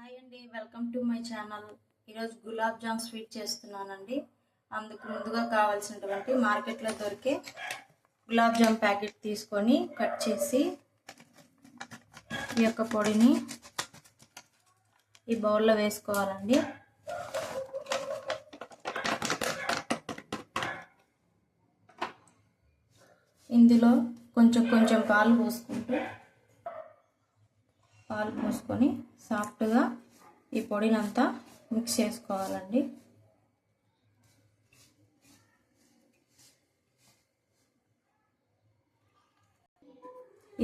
Hi అండి, welcome to my channel. ఈరోజు gulab jam sweet చేస్తున్నానండి. అందుకు ముందుగా కావాల్సినటువంటి మార్కెట్లో దొరికే గులాబ్ జామ్ ప్యాకెట్ తీసుకొని కట్ చేసి ఈ యొక్క పొడిని ఈ బౌల్లో వేసుకోవాలండి. ఇందులో కొంచెం పాలు పోసుకొని సాఫ్ట్గా ఈ పొడినంతా మిక్స్ చేసుకోవాలండి.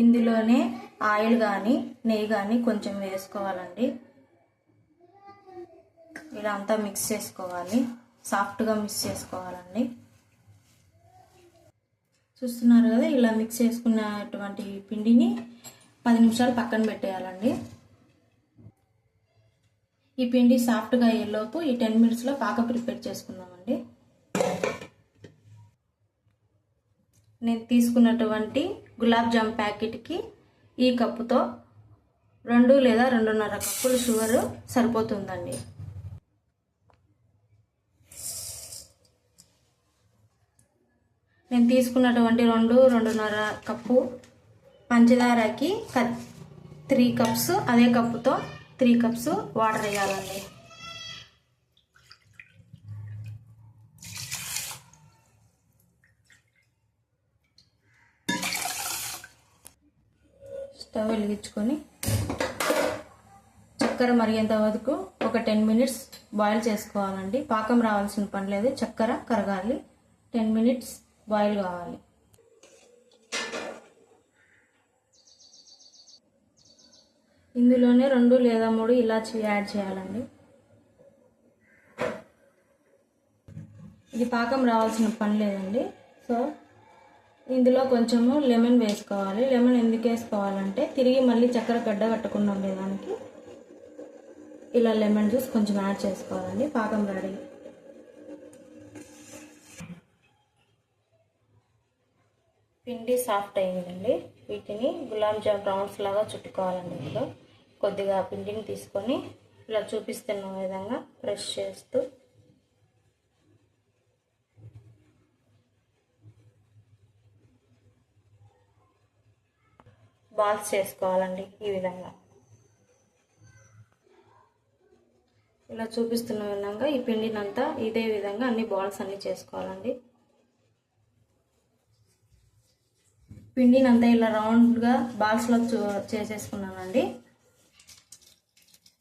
ఇందులోనే ఆయిల్ కానీ నెయ్యి కానీ కొంచెం వేసుకోవాలండి. ఇలా అంతా మిక్స్ చేసుకోవాలి, సాఫ్ట్గా మిక్స్ చేసుకోవాలండి. చూస్తున్నారు కదా, ఇలా మిక్స్ చేసుకున్నటువంటి పిండిని 10 నిమిషాలు పక్కన పెట్టేయాలండి. ఈ పిండి సాఫ్ట్గా అయ్యేలోపు ఈ 10 మినిట్స్లో పాకం ప్రిపేర్ చేసుకుందామండి. నేను తీసుకున్నటువంటి గులాబ్ జామ్ ప్యాకెట్కి ఈ కప్పుతో 2 లేదా 2.5 కప్పులు షుగర్ సరిపోతుందండి. నేను తీసుకున్నటువంటి 2.5 కప్పు పంచదారకి 3 కప్స్, అదే కప్పుతో 3 కప్స్ వాటర్ వేయాలండి. స్టవ్ వెలిగించుకొని చక్కెర మరిగేంత వరకు ఒక 10 మినిట్స్ బాయిల్ చేసుకోవాలండి. పాకం రావాల్సిన పని లేదు, చక్కెర కరగాలి. 10 మినిట్స్ బాయిల్ కావాలి. ఇందులోనే 2 లేదా 3 ఇలాచీ యాడ్ చేయాలండి. ఇది పాకం రావాల్సిన పని లేదండి. సో ఇందులో కొంచెము లెమన్ వేసుకోవాలి. లెమన్ ఎందుకు వేసుకోవాలంటే తిరిగి మళ్ళీ చక్కెర గడ్డ కట్టకుండా ఉండేదానికి ఇలా లెమన్ జ్యూస్ కొంచెం యాడ్ చేసుకోవాలండి. పాకం రెడీ. పిండి సాఫ్ట్ అయ్యిందండి. వీటిని గులాబ్ జామ్ రౌండ్స్ లాగా చుట్టుకోవాలండి. ఇందులో కొద్దిగా పిండిని తీసుకొని ఇలా చూపిస్తున్న విధంగా ప్రెస్ చేస్తూ బాల్స్ చేసుకోవాలండి. ఈ విధంగా ఇలా చూపిస్తున్న విధంగా ఈ పిండినంతా ఇదే విధంగా అన్ని బాల్స్ అన్ని చేసుకోవాలండి. పిండినంతా ఇలా రౌండ్గా బాల్స్లో చేసేసుకున్నానండి.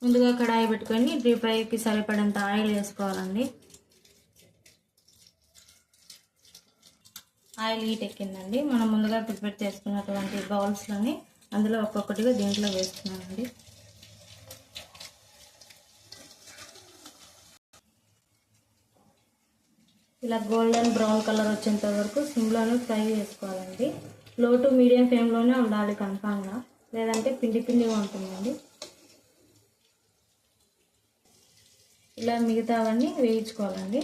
ముందుగా కడాయి పెట్టుకొని డీప్ ఫ్రైకి సరిపడేంత ఆయిల్ వేసుకోవాలండి. ఆయిల్ హీట్ ఎక్కిందండి. మనం ముందుగా ప్రిపేర్ చేసుకున్నటువంటి బౌల్స్లోని అందులో ఒక్కొక్కటిగా దీంట్లో వేస్తున్నానండి. ఇలా గోల్డెన్ బ్రౌన్ కలర్ వచ్చేంత వరకు సిమ్లోనే ఫ్రై చేసుకోవాలండి. లో టు మీడియం ఫ్లేమ్లోనే ఉండాలి కన్ఫామ్గా, లేదంటే పిండిగా ఉంటుందండి. ఇలా మిగతావన్నీ వేయించుకోవాలండి.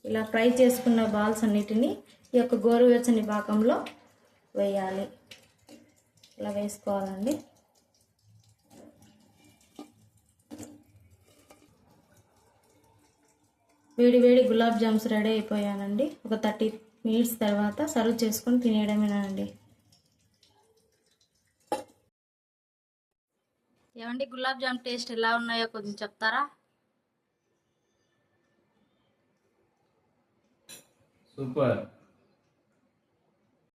ఇలా ఫ్రై చేసుకున్న బాల్స్ అన్నిటిని ఈ యొక్క గోరువెచ్చని పాకంలో వేయాలి. ఇలా వేసుకోవాలండి. వేడి గులాబ్ జామ్స్ రెడీ అయిపోయానండి. ఒక 30 మినిట్స్ తర్వాత సర్వ్ చేసుకొని తినేయడమేనండి. ఏమండి, గులాబ్ జామ్ టేస్ట్ ఎలా ఉన్నాయో కొంచెం చెప్తారా? సూపర్.